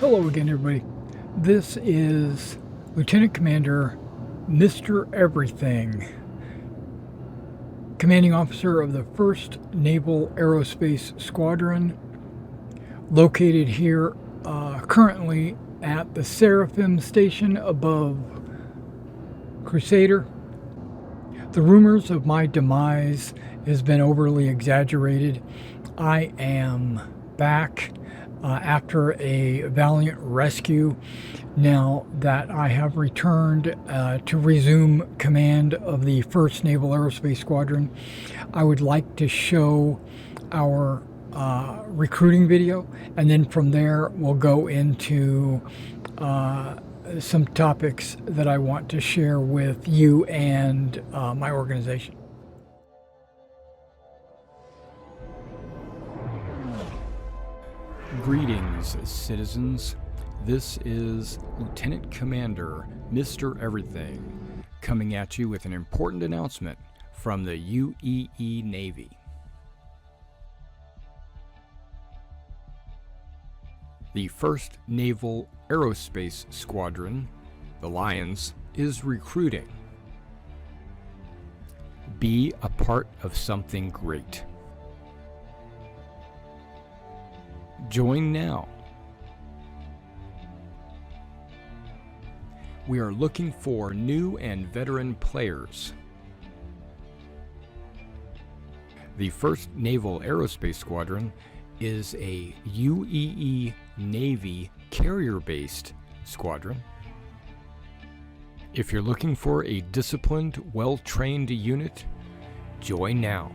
Hello again, everybody. This is Lieutenant Commander Mr. Everything, Commanding Officer of the 1st Naval Aerospace Squadron, located here currently at the Seraphim Station above Crusader. The rumors of my demise has been overly exaggerated. I am back after a valiant rescue. Now that I have returned to resume command of the 1st Naval Aerospace Squadron, I would like to show our recruiting video, and then from there we'll go into some topics that I want to share with you and my organization. Greetings, citizens. This is Lieutenant Commander Mr. Everything coming at you with an important announcement from the UEE Navy. The 1st Naval Aerospace Squadron, the Lions, is recruiting. Be a part of something great. Join now. We are looking for new and veteran players. The 1st Naval Aerospace Squadron is a UEE Navy carrier-based squadron. If you're looking for a disciplined, well-trained unit, join now.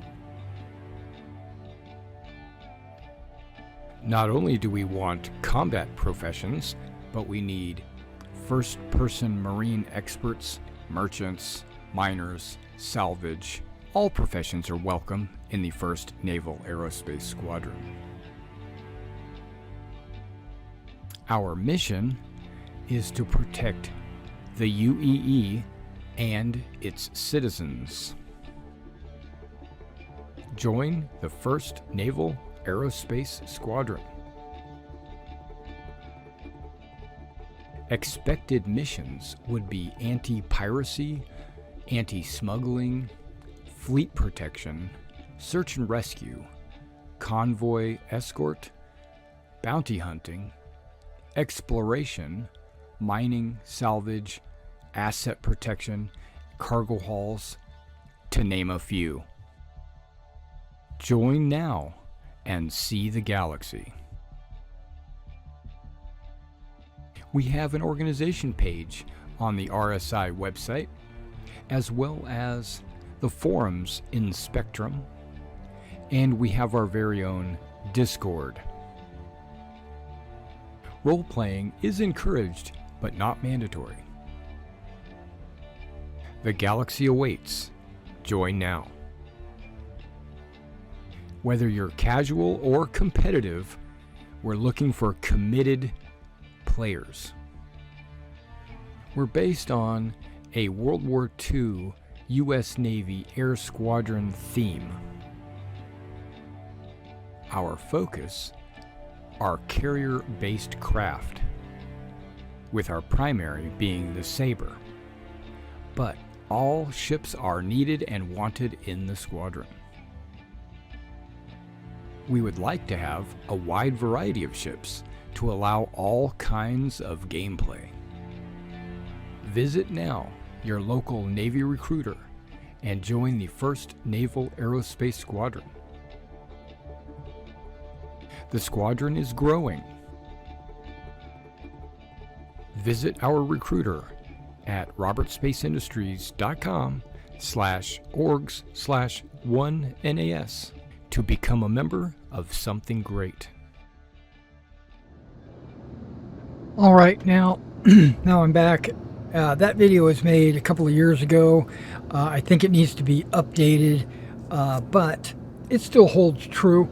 Not only do we want combat professions, but we need first-person marine experts, merchants, miners, salvage. All professions are welcome in the 1st Naval Aerospace Squadron. Our mission is to protect the UEE and its citizens. Join the 1st Naval Aerospace Squadron. Expected missions would be anti-piracy, anti-smuggling, fleet protection, search and rescue, convoy escort, bounty hunting, exploration, mining, salvage, asset protection, cargo hauls, to name a few. Join now and see the galaxy. We have an organization page on the RSI website, as well as the forums in Spectrum, and we have our very own Discord. Role-playing is encouraged, but not mandatory. The galaxy awaits. Join now. Whether you're casual or competitive, we're looking for committed players. We're based on a World War II U.S. Navy Air Squadron theme. Our focus are carrier-based craft, with our primary being the Sabre. But all ships are needed and wanted in the squadron. We would like to have a wide variety of ships to allow all kinds of gameplay. Visit now your local Navy recruiter and join the 1st Naval Aerospace Squadron. The squadron is growing. Visit our recruiter at robertspaceindustriescom/orgs/1NAS to become a member of something great. All right, now I'm back. That video was made a couple of years ago. I think it needs to be updated, but it still holds true.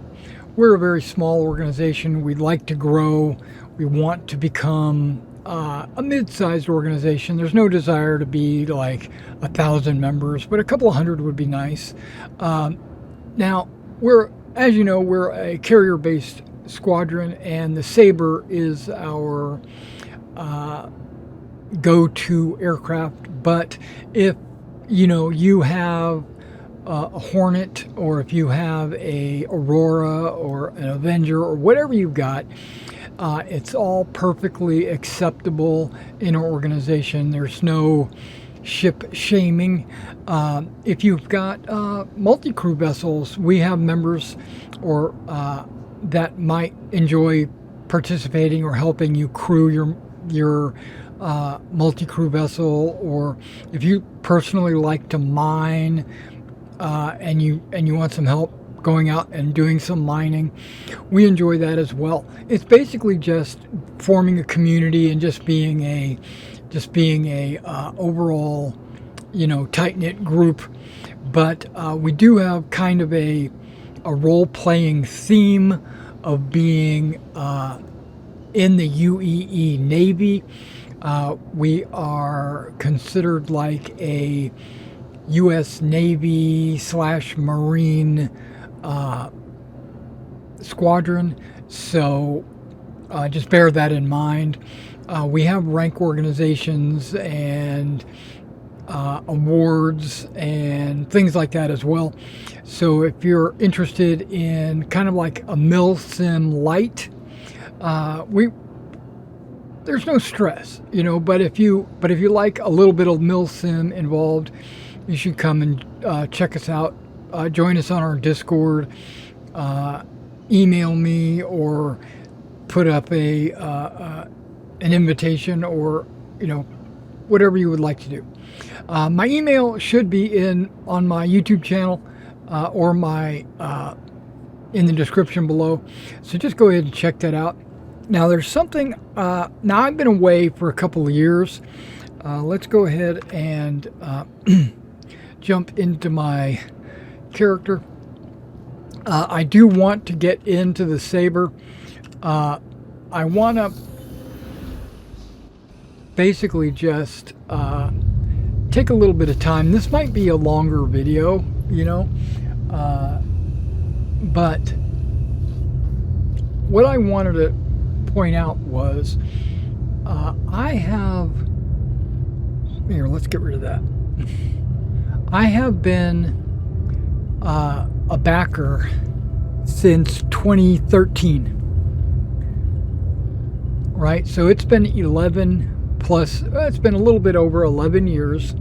We're a very small organization. We'd like to grow. We want to become a mid-sized organization. There's no desire to be like 1,000 members, but a couple of hundred would be nice. Now, as you know, we're a carrier-based squadron, and the Sabre is our go-to aircraft. But if you have a Hornet, or if you have a Aurora or an Avenger or whatever you've got, it's all perfectly acceptable in our organization. There's no ship shaming. If you've got multi-crew vessels, we have members or that might enjoy participating or helping you crew your multi-crew vessel. Or if you personally like to mine, and you want some help going out and doing some mining, we enjoy that as well. It's basically just forming a community and just being a overall, tight-knit group. But we do have kind of a role-playing theme of being in the UEE Navy. We are considered like a U.S. Navy / Marine squadron, so just bear that in mind. We have rank organizations and awards and things like that as well. So if you're interested in kind of like a MilSim light, there's no stress, But if you like a little bit of MilSim involved, you should come and check us out. Join us on our Discord. Email me or put up an invitation, or whatever you would like to do. My email should be on my YouTube channel or my in the description below. So just go ahead and check that out. Now there's something. Now I've been away for a couple of years. Let's go ahead and jump into my character. I do want to get into the Sabre. I want to basically just take a little bit of time. This might be a longer video, but what I wanted to point out was I have here, let's get rid of that. I have been a backer since 2013, right? So it's been 11 plus, it's been a little bit over 11 years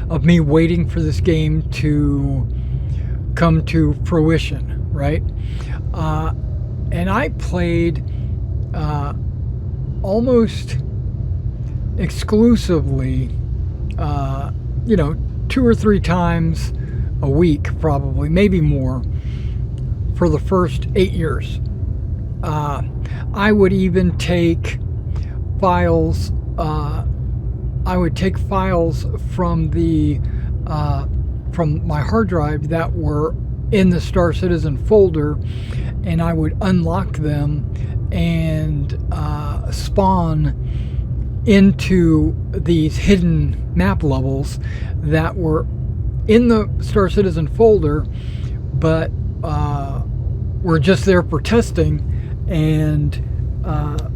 of me waiting for this game to come to fruition, right? And I played almost exclusively, 2 or 3 times a week, probably, maybe more, for the first 8 years. I would even take files. I would take files from from my hard drive that were in the Star Citizen folder, and I would unlock them and spawn into these hidden map levels that were in the Star Citizen folder, but were just there for testing. And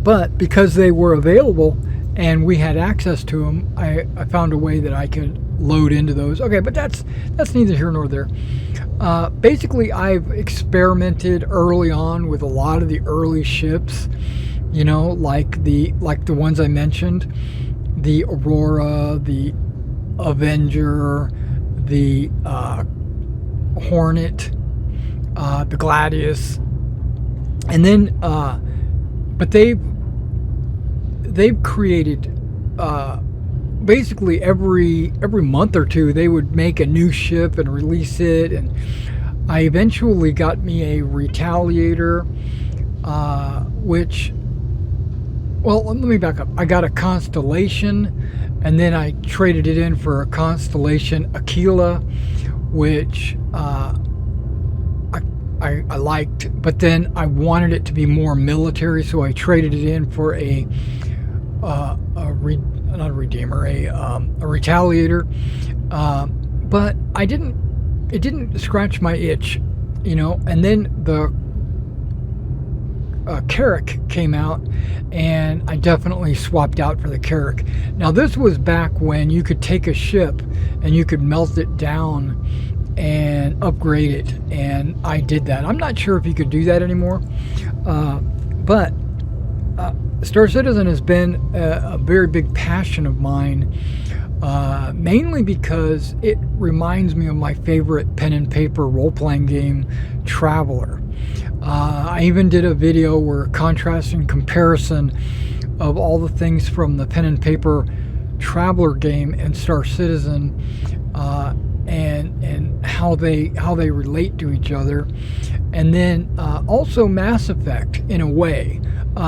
but because they were available and we had access to them, I found a way that I could load into those. Okay, but that's neither here nor there. Basically, I've experimented early on with a lot of the early ships, like the ones I mentioned, the Aurora, the Avenger, the Hornet, the Gladius, and then but they've created basically every month or two they would make a new ship and release it, and I eventually got me a Retaliator, which, well, let me back up. I got a Constellation, and then I traded it in for a Constellation Aquila, which I liked, but then I wanted it to be more military, so I traded it in for a Retaliator. But it didn't scratch my itch, and then Carrack came out, and I definitely swapped out for the Carrack. Now, this was back when you could take a ship and you could melt it down and upgrade it, and I did that. I'm not sure if you could do that anymore, but Star Citizen has been a very big passion of mine, mainly because it reminds me of my favorite pen and paper role-playing game, Traveler. I even did a video where contrast and comparison of all the things from the pen and paper Traveler game and Star Citizen, and how they relate to each other, and then also Mass Effect in a way.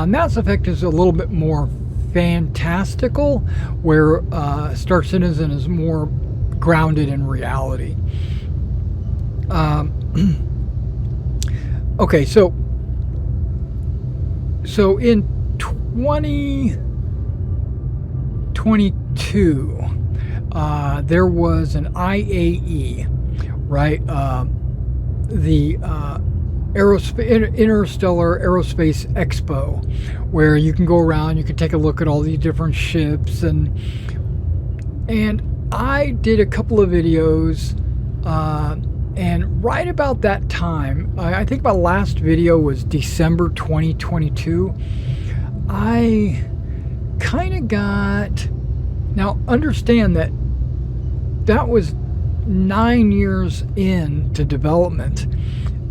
Mass Effect is a little bit more fantastical, where Star Citizen is more grounded in reality. Okay, so in 2022, there was an IAE, right? The Interstellar Aerospace Expo, where you can go around, you can take a look at all these different ships, and I did a couple of videos, and right about that time, I think my last video was December 2022, I kind of got, now understand that was 9 years into development,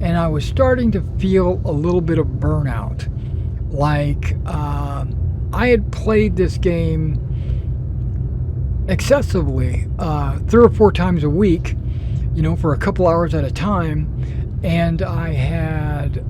and I was starting to feel a little bit of burnout. Like, I had played this game excessively, 3 or 4 times a week, you know, for a couple hours at a time, and I had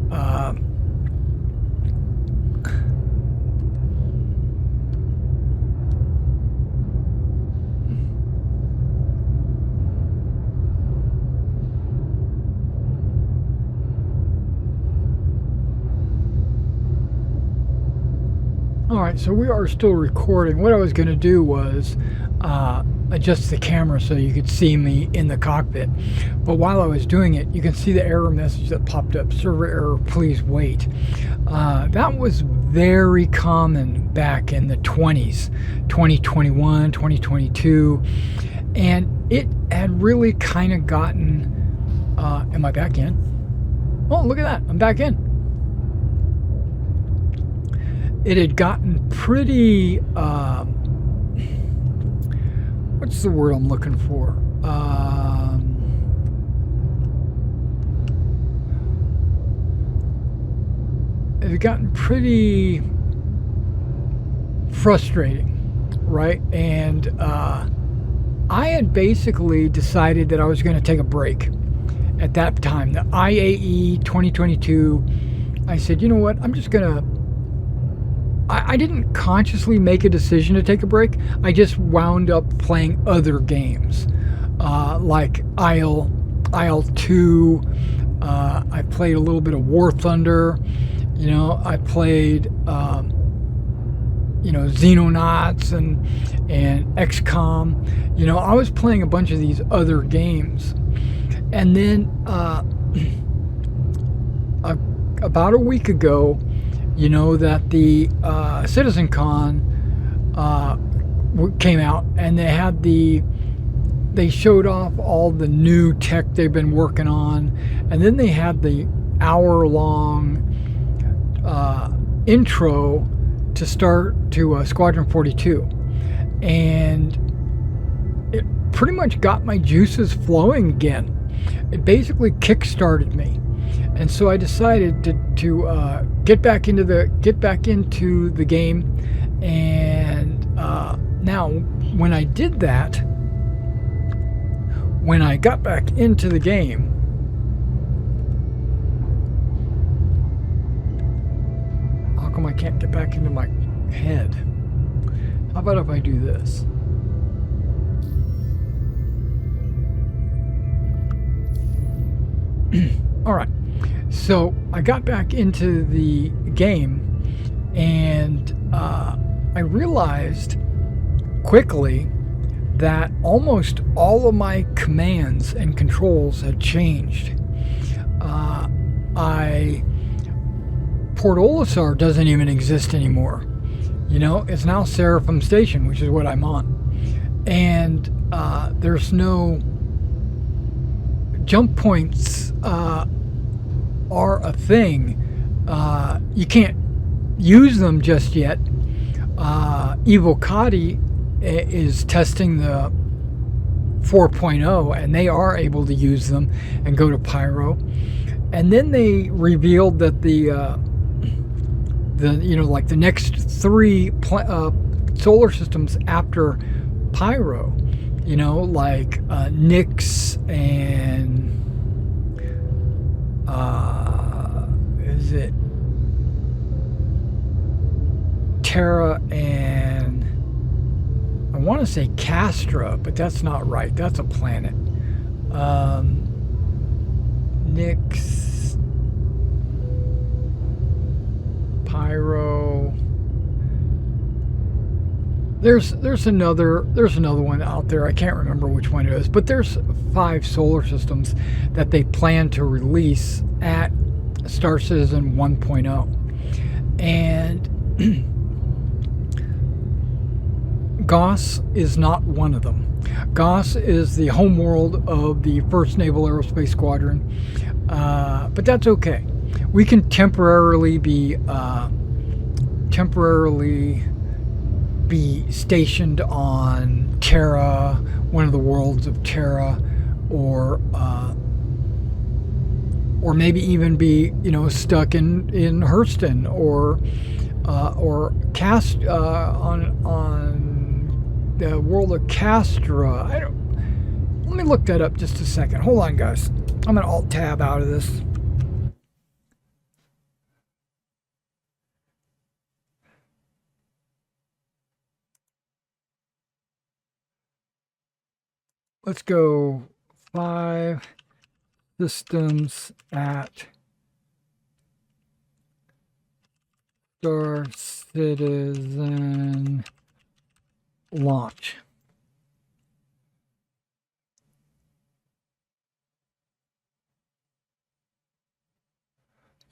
all right, so we are still recording. What I was going to do was adjust the camera so you could see me in the cockpit. But while I was doing it, you can see the error message that popped up. Server error, please wait. That was very common back in the 20s, 2021, 2022. And it had really kind of gotten... am I back in? Oh, look at that. I'm back in. It had gotten pretty, what's the word I'm looking for? It had gotten pretty frustrating, right? And I had basically decided that I was going to take a break at that time. The IAE 2022, I said, you know what, I'm just going to, I didn't consciously make a decision to take a break. I just wound up playing other games, like Isle 2. I played a little bit of War Thunder. You know, I played, you know, Xenonauts and XCOM. You know, I was playing a bunch of these other games. And then about a week ago, you know, that the CitizenCon came out, and they showed off all the new tech they've been working on, and then they had the hour-long intro to start to Squadron 42, and it pretty much got my juices flowing again. It basically kick-started me. And so I decided to get back into the game, and now when I did that, when I got back into the game, how come I can't get back into my head? How about if I do this? All right. So I got back into the game, and I realized quickly that almost all of my commands and controls had changed. I Port Olisar doesn't even exist anymore. You know, it's now Seraphim Station, which is what I'm on. And there's no jump points are a thing. You can't use them just yet. Evocati is testing the 4.0 and they are able to use them and go to Pyro. And then they revealed that the like the next three solar systems after Pyro, you know, like Nix and is it Terra and I want to say Castra, but that's not right. That's a planet. Nix, Pyro. There's another one out there. I can't remember which one it is, but there's 5 solar systems that they plan to release at Star Citizen 1.0, and Goss is not one of them. Goss is the homeworld of the 1st Naval Aerospace Squadron, but that's okay. We can temporarily be stationed on Terra, one of the worlds of Terra, or maybe even be, you know, stuck in Hurston or cast on the world of Castra. Let me look that up just a second. Hold on, guys. I'm gonna alt tab out of this. Let's go 5 systems at Star Citizen launch.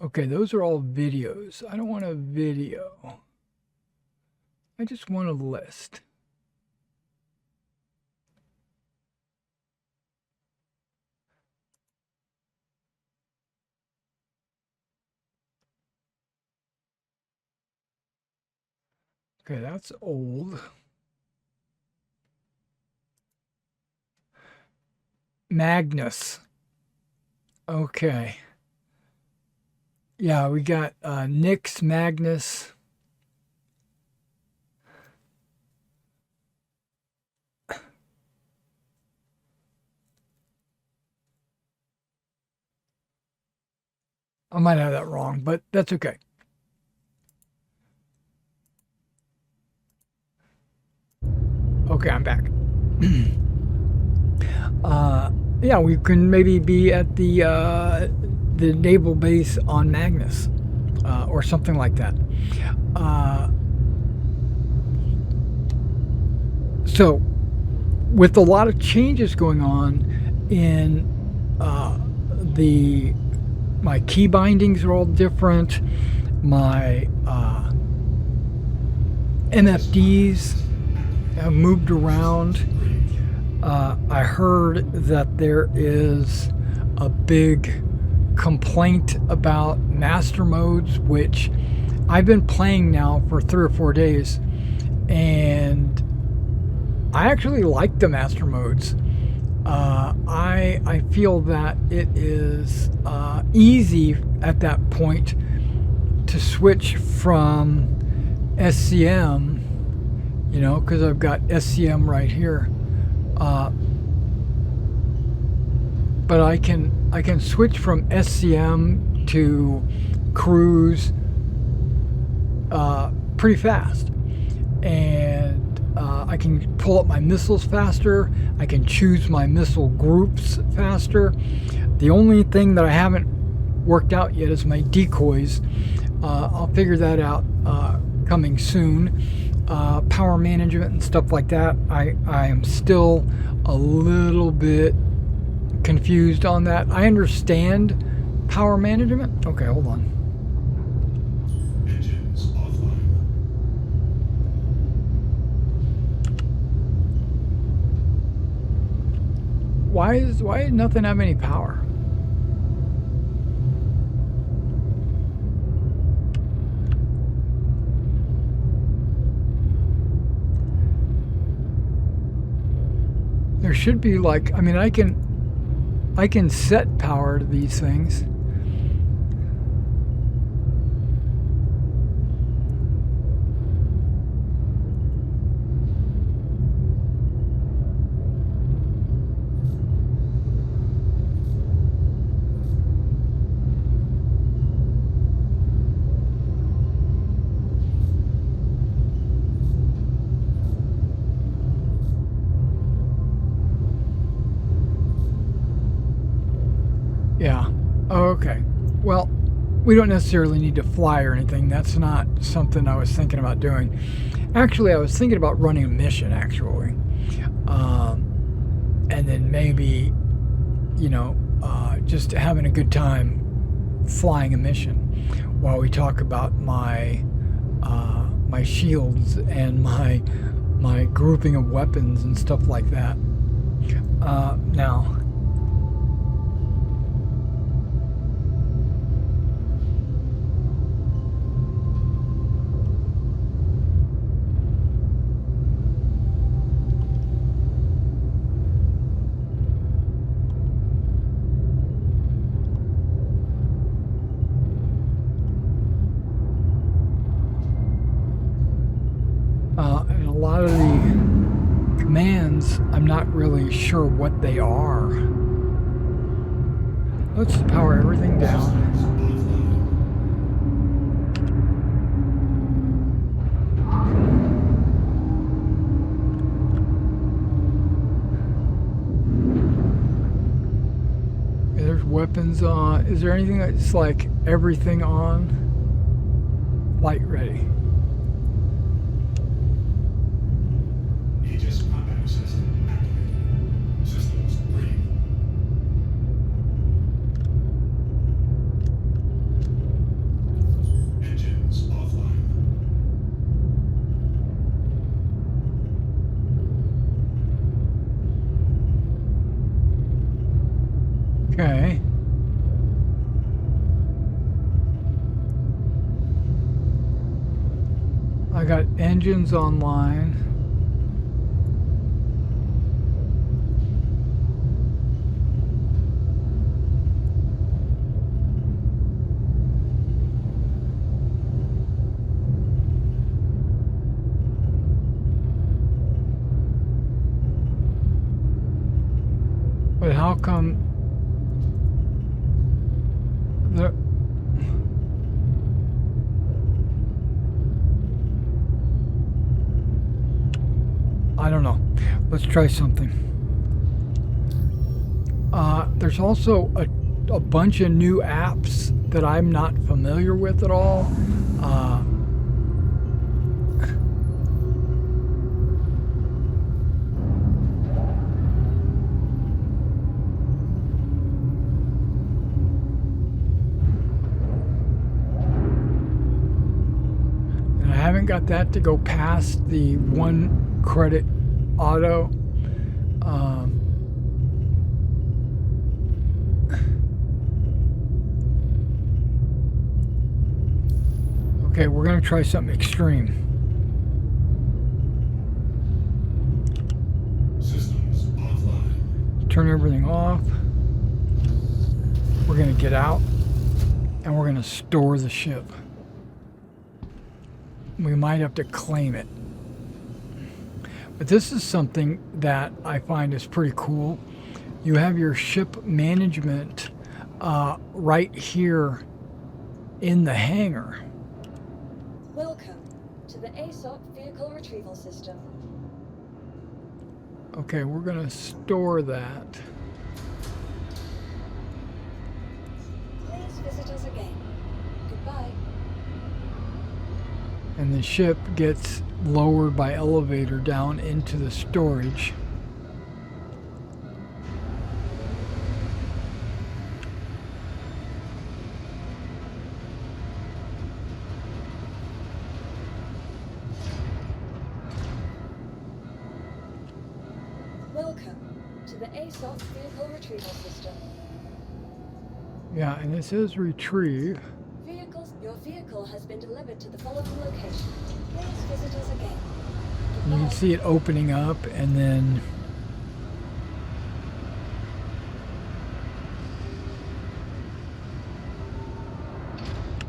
Okay, those are all videos. I don't want a video. I just want a list. Okay, that's old. Magnus. Okay. Yeah, we got Nix, Magnus. I might have that wrong, but that's okay. Okay, I'm back. Yeah, we can maybe be at the naval base on Magnus, or something like that. So, with a lot of changes going on in my key bindings are all different. My MFDs have moved around. I heard that there is a big complaint about master modes, which I've been playing now for 3 or 4 days, and I actually like the master modes. I feel that it is easy at that point to switch from SCM, you know, because I've got SCM right here. But I can switch from SCM to cruise pretty fast, and I can pull up my missiles faster. I can choose my missile groups faster. The only thing that I haven't worked out yet is my decoys. I'll figure that out coming soon. Power management and stuff like that, I am still a little bit confused on that. I understand power management. Okay, hold on. why does nothing have any power? There should be like, I mean, I can set power to these things. Yeah. Oh, okay. Well, we don't necessarily need to fly or anything. That's not something I was thinking about doing. Actually, I was thinking about running a mission, actually. And then maybe, just having a good time flying a mission while we talk about my shields and my grouping of weapons and stuff like that. Now, and a lot of the commands, I'm not really sure what they are. Let's power everything down. There's weapons on. Is there anything that's like everything on? Light ready. Aegis combat system activated. Systems green. Engines offline. Okay. I got engines online. But how come the I don't know. Let's try something. There's also a bunch of new apps that I'm not familiar with at all. And I haven't got that to go past the 1 credit auto. Okay, we're going to try something extreme. Systems offline. Turn everything off. We're going to get out and we're going to store the ship. We might have to claim it. But this is something that I find is pretty cool. You have your ship management right here in the hangar. Welcome to the ASOC Vehicle Retrieval System. Okay, we're going to store that. Please visit us again. Goodbye. And the ship gets lowered by elevator down into the storage. Welcome to to the ASOP vehicle retrieval system. Yeah, and it says retrieve. Your vehicle has been delivered to the following location. Please visit us again. You can see it opening up, and then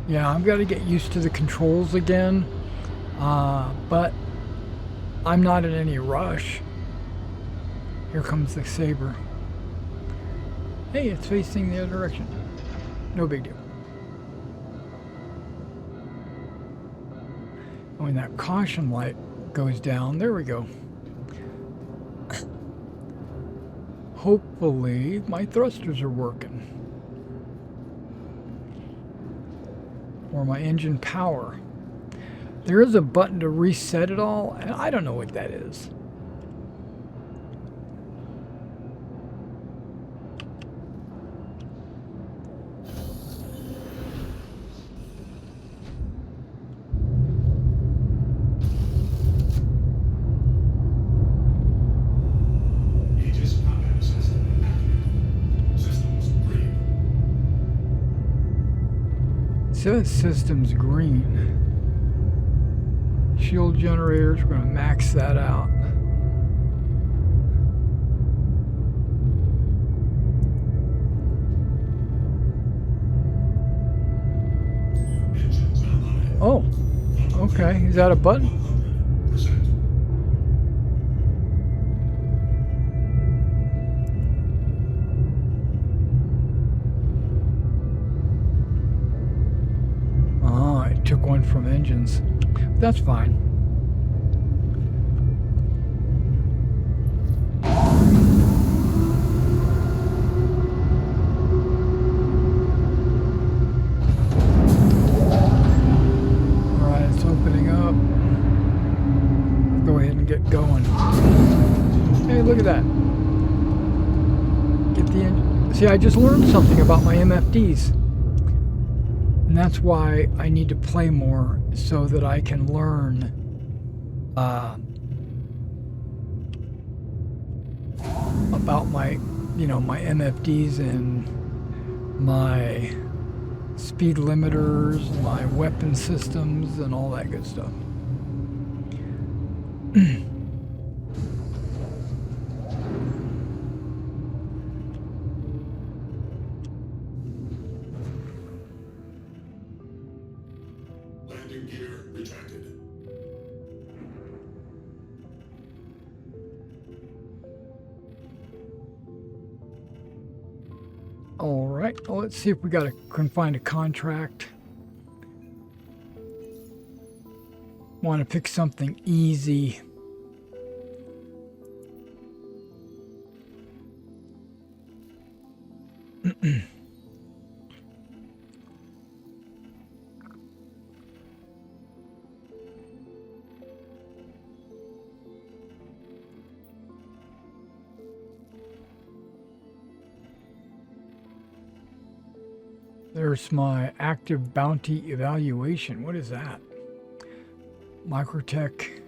yeah, I've got to get used to the controls again, but I'm not in any rush. Here comes the Saber. Hey, it's facing the other direction. No big deal. When that caution light goes down, there we go. Hopefully my thrusters are working. Or my engine power. There is a button to reset it all, and I don't know what that is. Says system's green. Shield generators, we're going to max that out. Oh, okay. Is that a button? 100%. Oh, I took one from engines. That's fine. Alright, it's opening up. Go ahead and get going. Hey, look at that. Get the engine. See, I just learned something about my MFDs. And that's why I need to play more, so that I can learn about my, my MFDs and my speed limiters, my weapon systems, and all that good stuff. Landing gear retracted. All right, well, let's see if we can find a contract. Want to pick something easy. There's my active bounty evaluation. What is that? Microtech.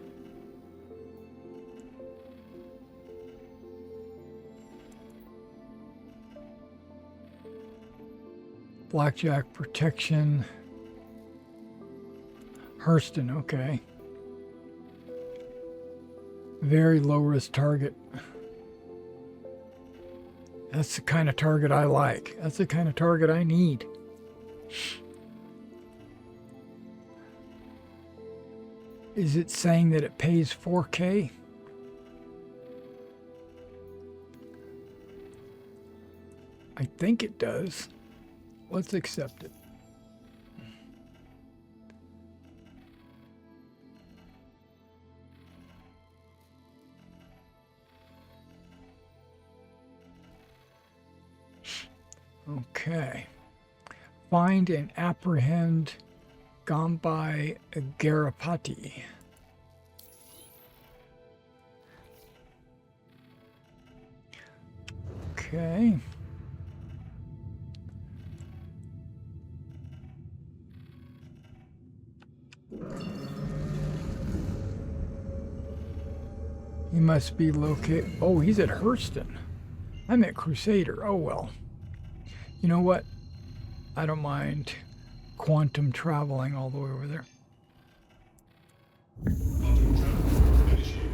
Blackjack protection. Hurston, okay. Very low risk target. That's the kind of target I like. That's the kind of target I need. Is it saying that it pays 4K? I think it does. Let's accept it. Okay. Find and apprehend Gambai Garapati. Okay. He must be located. Oh, he's at Hurston. I meant Crusader. Oh well. You know what? I don't mind quantum traveling all the way over there. Quantum travel initiated.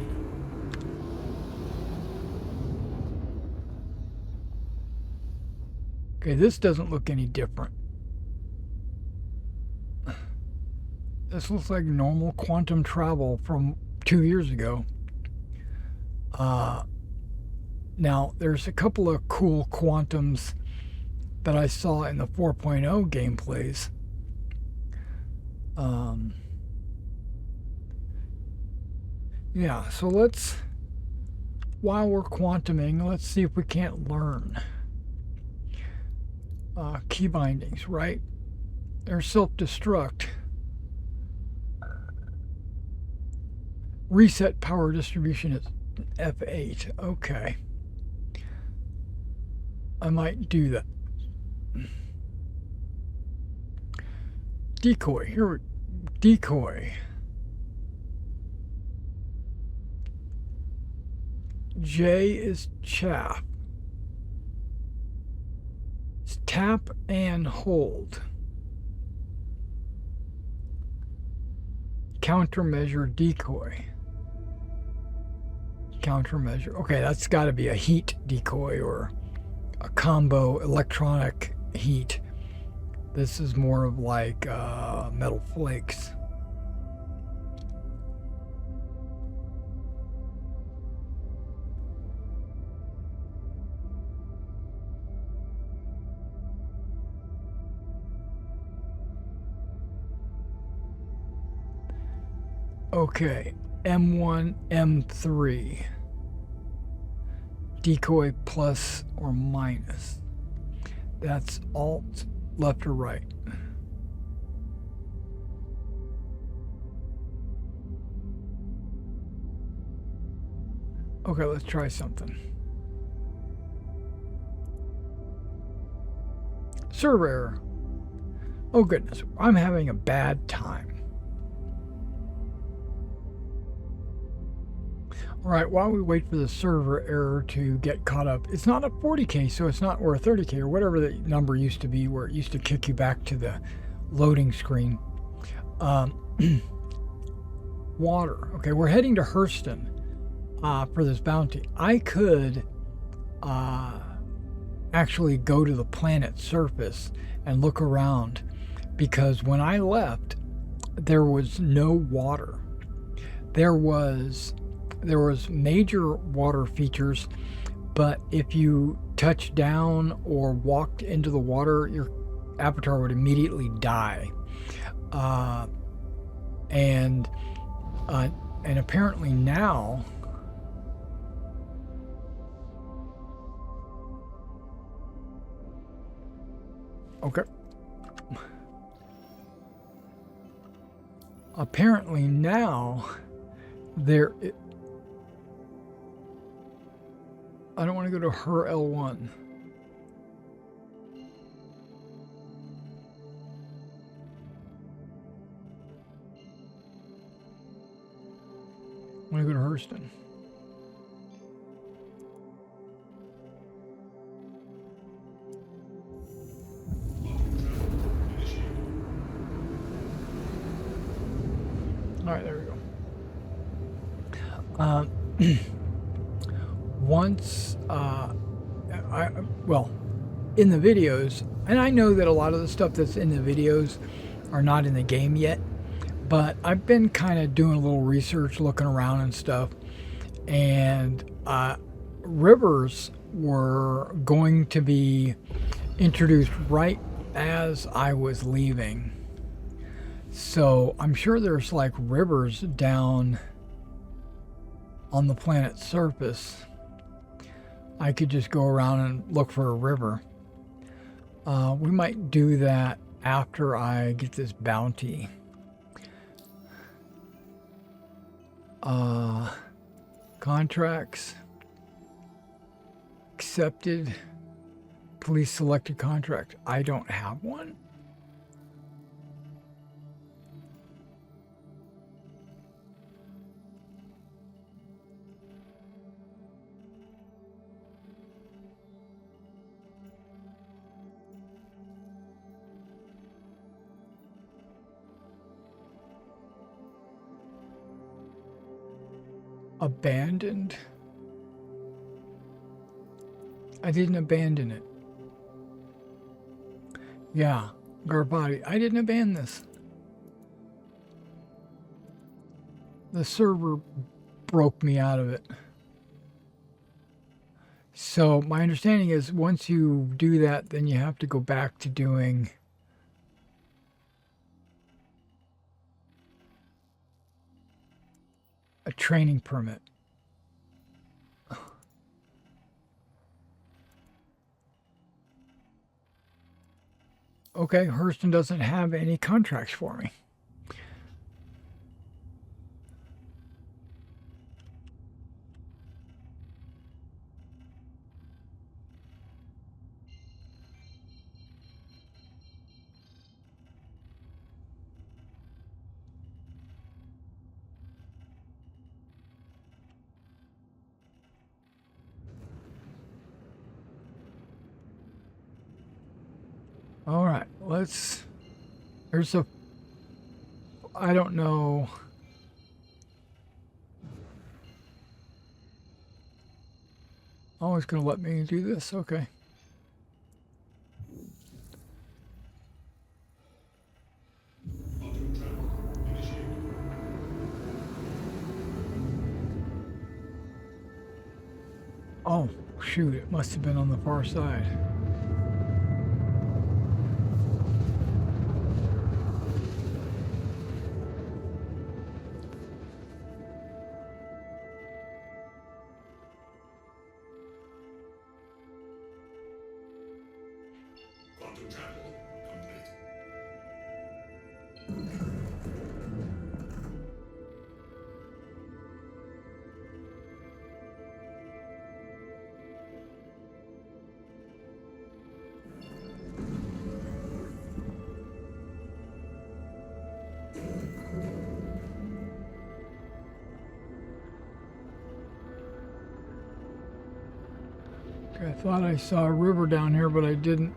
Okay, this doesn't look any different. This looks like normal quantum travel from 2 years ago. Now, there's a couple of cool quantums that I saw in the 4.0 gameplays. Yeah, so let's, while we're quantuming, let's see if we can't learn. Key bindings, right? They're self-destruct. Reset power distribution is F8. Okay. I might do that. Decoy. Here, decoy. J is chaff. It's tap and hold. Countermeasure decoy. Countermeasure. Okay, that's got to be a heat decoy or a combo electronic heat. This is more of like metal flakes. Okay, M1, M3. Decoy plus or minus. That's alt, left or right. Okay, let's try something. Server error. Oh goodness, I'm having a bad time. All right, while we wait for the server error to get caught up, it's not a 40K, so it's not, or a 30K, or whatever the number used to be, where it used to kick you back to the loading screen. Water. Okay, we're heading to Hurston for this bounty. I could actually go to the planet's surface and look around, because when I left, there was no water. There was major water features, but if you touched down or walked into the water, your avatar would immediately die. And apparently now, okay. Apparently now there. I don't want to go to her L1. I want to go to Hurston. All right, there we go. Once, well, in the videos, and I know that a lot of the stuff that's in the videos are not in the game yet, but I've been kind of doing a little research, looking around and stuff, and rivers were going to be introduced right as I was leaving. So I'm sure there's like rivers down on the planet's surface. I could just go around and look for a river. We might do that after I get this bounty. Contracts. Accepted. Police selected contract. I don't have one. Abandoned? I didn't abandon it. Yeah, Garbati. I didn't abandon this. The server broke me out of it. So my understanding is once you do that, then you have to go back to doing a training permit. Okay, Hurston doesn't have any contracts for me. All right, let's. There's a. I don't know. Oh, it's going to let me do this. Okay. Auto travel initiated. Oh, shoot. It must have been on the far side. Quantum travel complete. Okay, I thought I saw a river down here, but I didn't.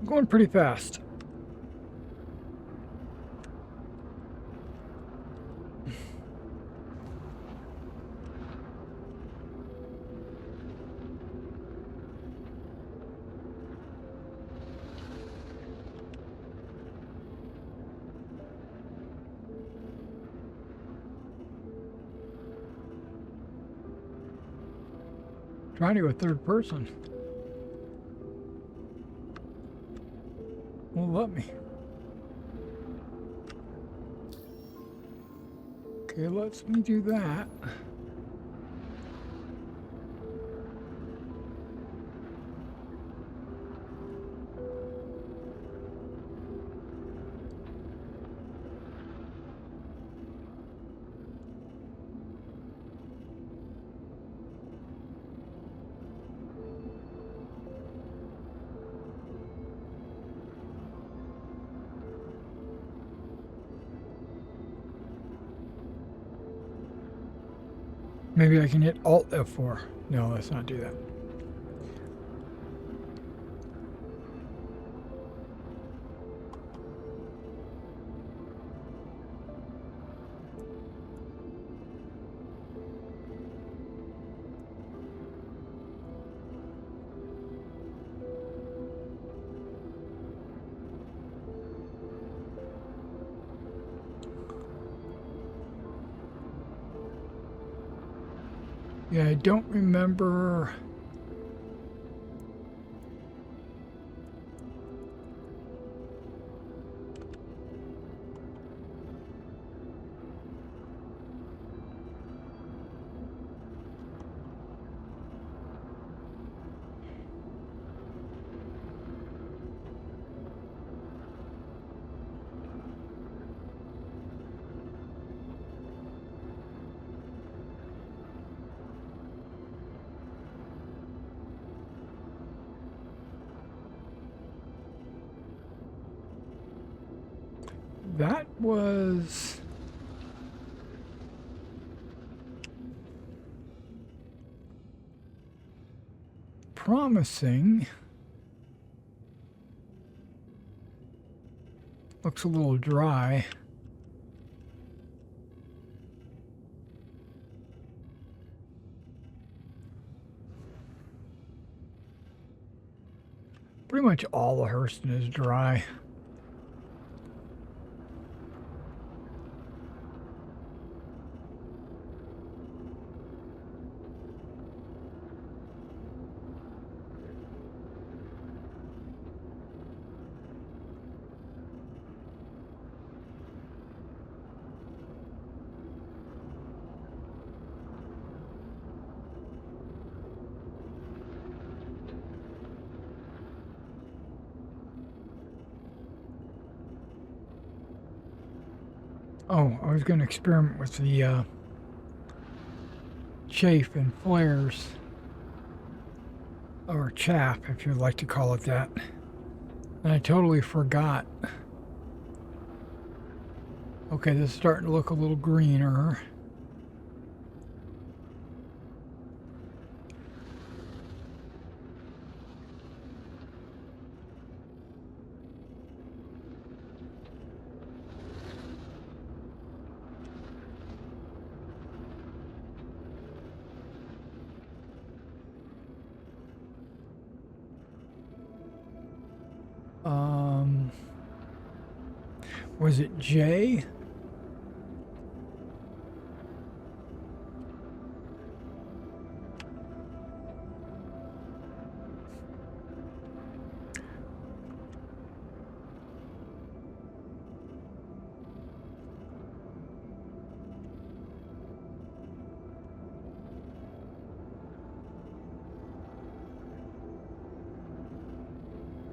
I'm going pretty fast. Trying to go third person. Won't let me. Okay, lets me do that. Maybe I can hit Alt F4. No, let's not do that. Yeah, I don't remember. That was. promising. Looks a little dry. Pretty much all the Hurston is dry. Oh, I was going to experiment with the chafe and flares, or chaff, if you'd like to call it that. And I totally forgot. Okay, this is starting to look a little greener. Was it J?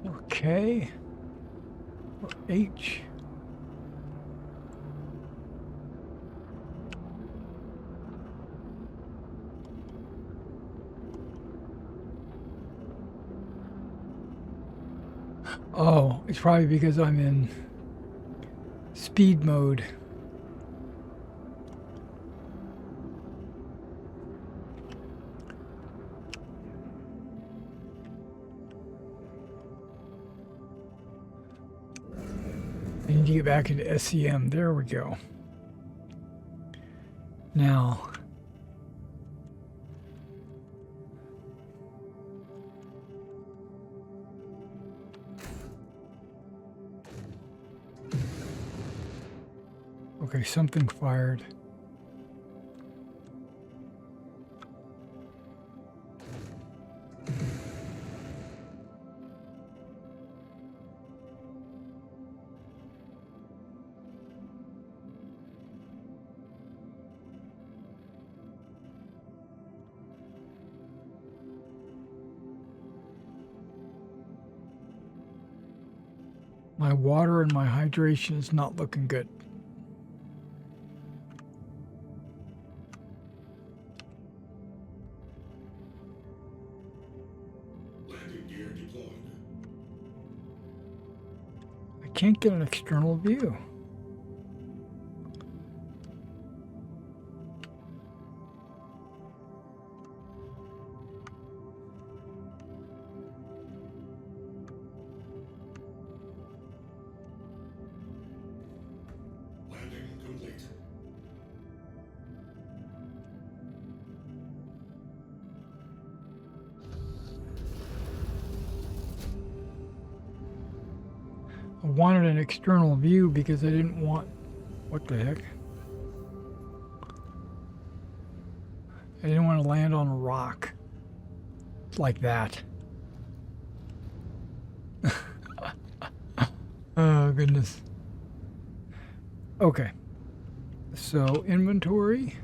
Or K? Or H? Oh, it's probably because I'm in speed mode. I need to get back into SEM. There we go. Now, okay, something fired. My water and my hydration is not looking good. Landing gear deployed. I can't get an external view. Landing complete. I wanted an external view because I didn't want... What the heck? I didn't want to land on a rock. Like that. Oh, goodness. Okay. So, inventory.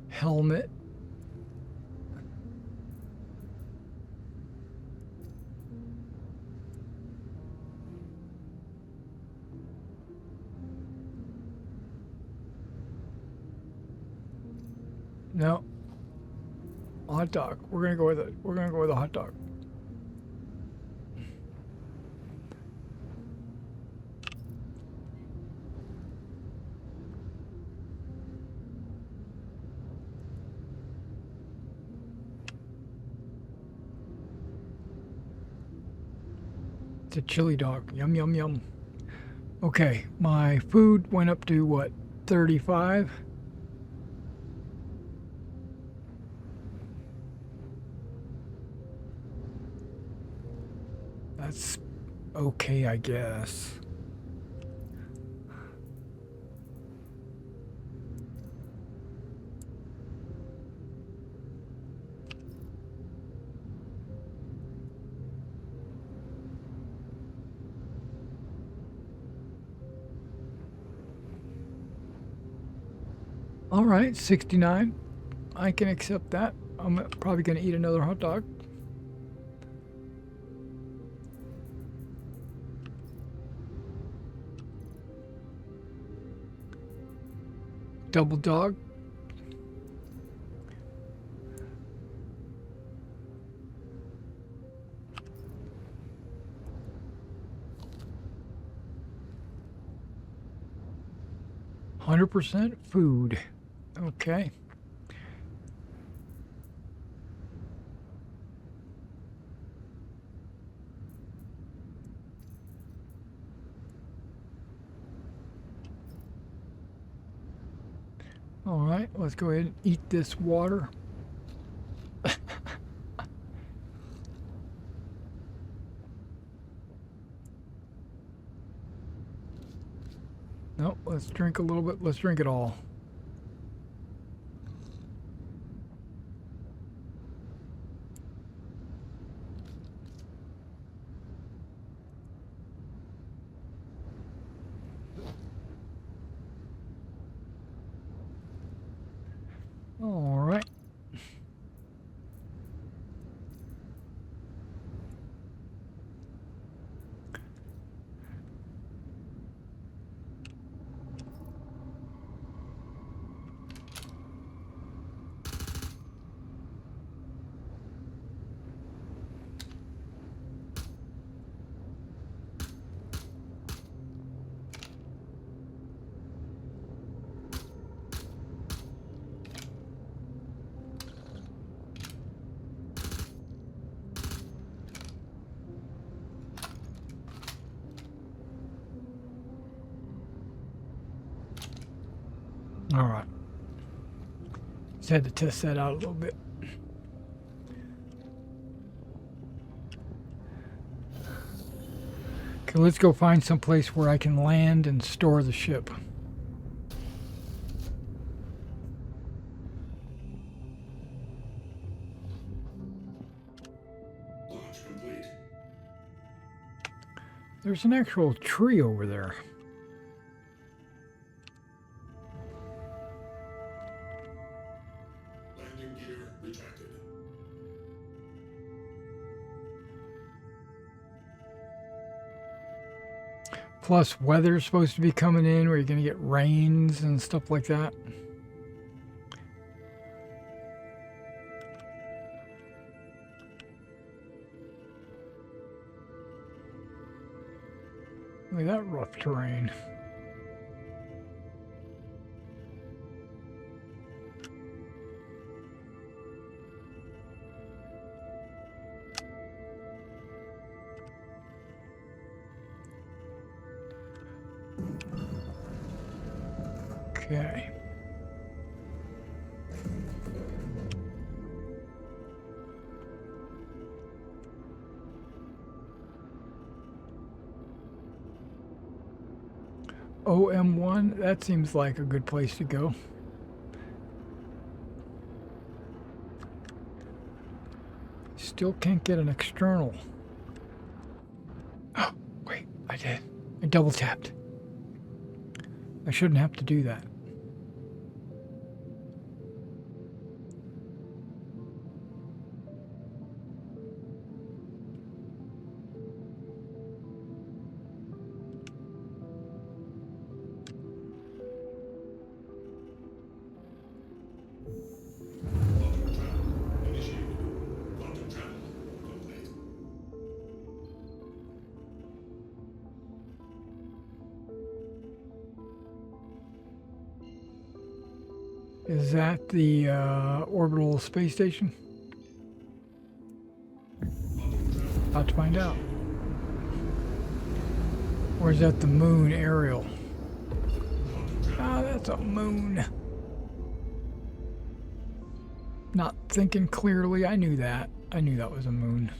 Helmet. No. Hot dog. We're gonna go with it. We're gonna go with a hot dog. a chili dog. Yum, yum, yum. Okay, my food went up to what, 35? That's okay, I guess. All right, 69. I can accept that. I'm probably going to eat another hot dog. Double dog. %, food. Okay. All right, let's go ahead and eat this water. No, let's drink a little bit. Let's drink it all. All right. All right. Just had to test that out a little bit. Okay, let's go find some place where I can land and store the ship. Launch complete. There's an actual tree over there. Landing gear retracted. Plus, weather's supposed to be coming in where you're going to get rains and stuff like that. Look at that rough terrain. Okay. OM1, that seems like a good place to go. Still can't get an external. Oh, wait, I did. I double tapped. I shouldn't have to do that. Quantum travel initiated. Quantum travel complete. Is that the orbital space station? Quantum travel About to find out. Or is that the moon aerial? Ah, that's a moon. Not thinking clearly. I knew that. I knew that was a moon.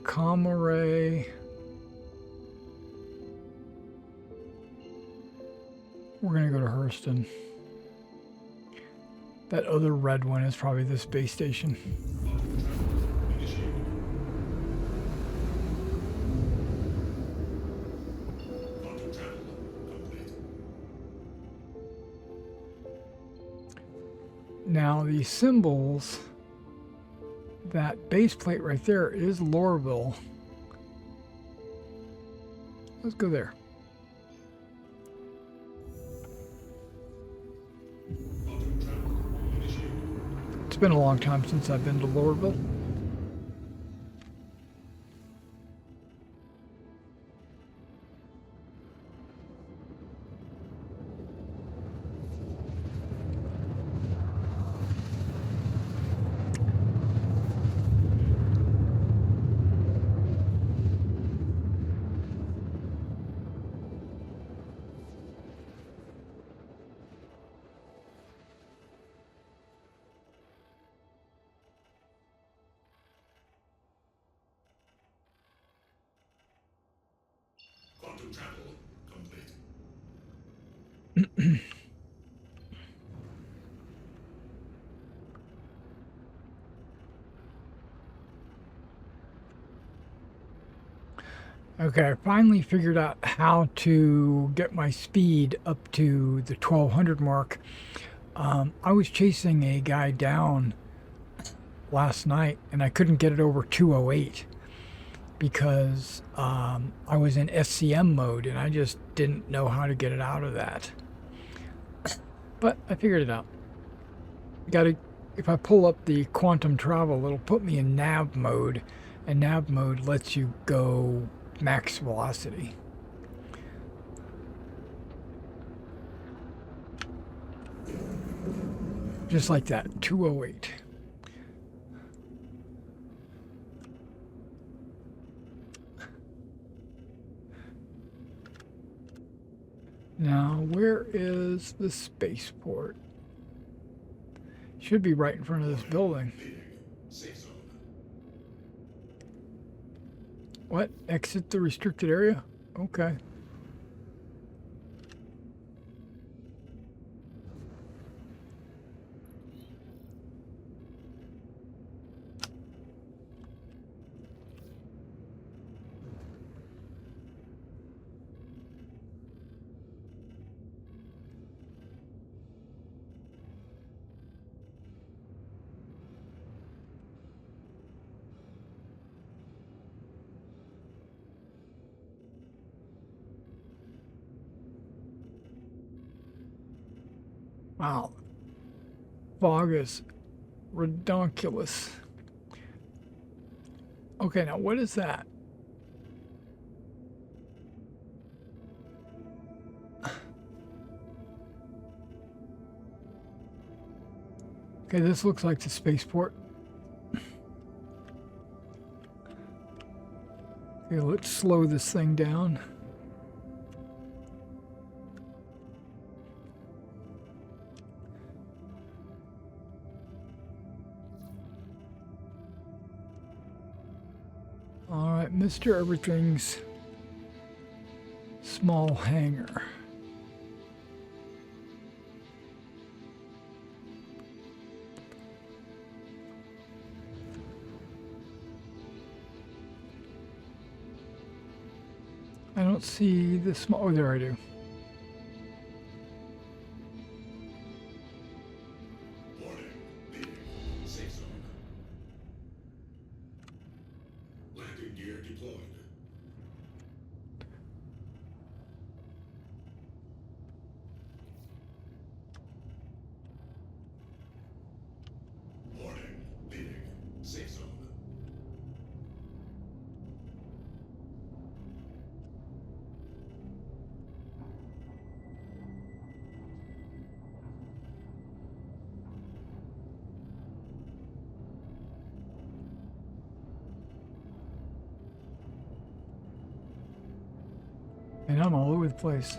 Comma ray. We're gonna go to Hurston. That other red one is probably the space station. Now the symbols, that base plate right there is Lorville. Let's go there. It's been a long time since I've been to Lorville. Quantum channel complete. Okay, I finally figured out how to get my speed up to the 1200 mark. I was chasing a guy down last night and I couldn't get it over 208 because I was in SCM mode and I just didn't know how to get it out of that. But I figured it out. If I pull up the quantum travel, it'll put me in nav mode, and nav mode lets you go max velocity. Just like that, 208. Now, where is the spaceport? Should be right in front of this building. Safe zone. What? Exit the restricted area? Okay. Wow. Fog is redonkulous. Okay, now what is that? Okay, this looks like the spaceport. Okay, let's slow this thing down. All right, Mr. Everything's small hangar. I don't see the small. Oh, there I do. Warning. Leaving. Safe zone. Landing gear deployed. Warning. Leaving. Safe zone. Man, I'm all over the place.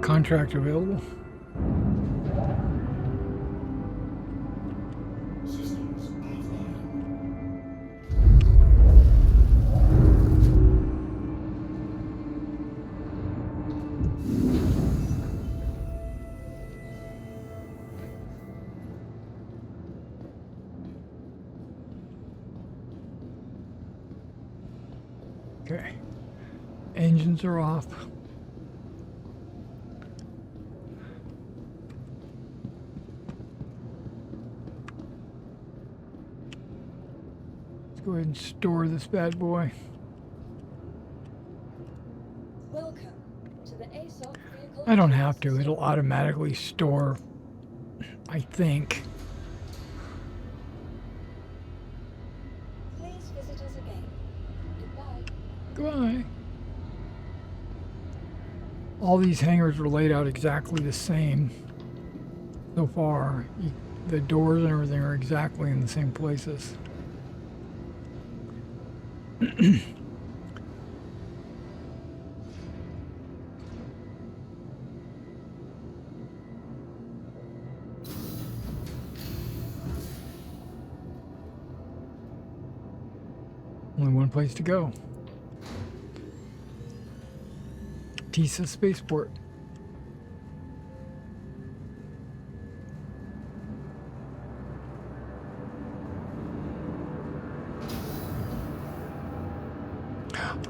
Contract available. Systems offline. Okay. Engines are off. Let's go ahead and store this bad boy. Welcome to the ASOC vehicle. I don't have to. It'll automatically store, I think. Please visit us again. Goodbye. Goodbye. All these hangars are laid out exactly the same so far. The doors and everything are exactly in the same places. Only one place to go. Tisa Spaceport.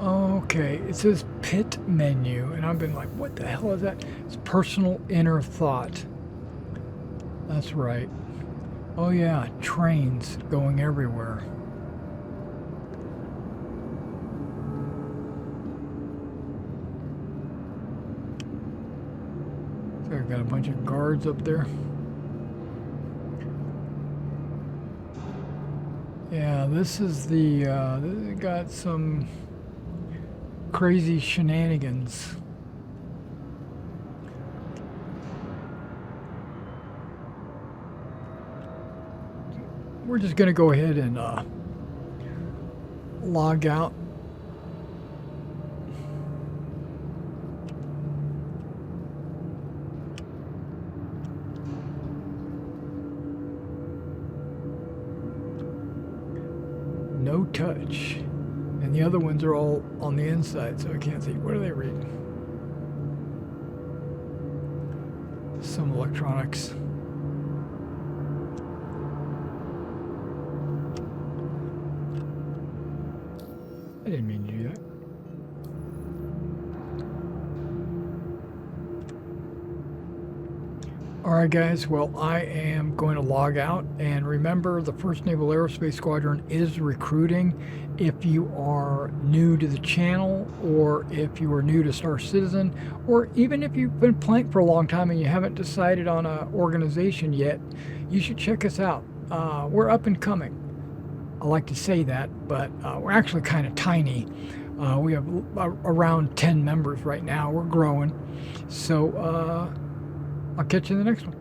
Okay, it says pit menu, and I've been like, what the hell is that? It's personal inner thought. That's right. Oh yeah, trains going everywhere. So I've got a bunch of guards up there. Yeah, this is the, this got some crazy shenanigans. We're just gonna go ahead and log out. No touch. And the other ones are all on the inside, so I can't see. What are they reading? Some electronics. I didn't mean to do that. Alright guys, well I am going to log out, and remember the 1st Naval Aerospace Squadron is recruiting. If you are new to the channel, or if you are new to Star Citizen, or even if you've been playing for a long time and you haven't decided on an organization yet, you should check us out. We're up and coming. I like to say that, but we're actually kind of tiny. We have around 10 members right now. We're growing. So I'll catch you in the next one.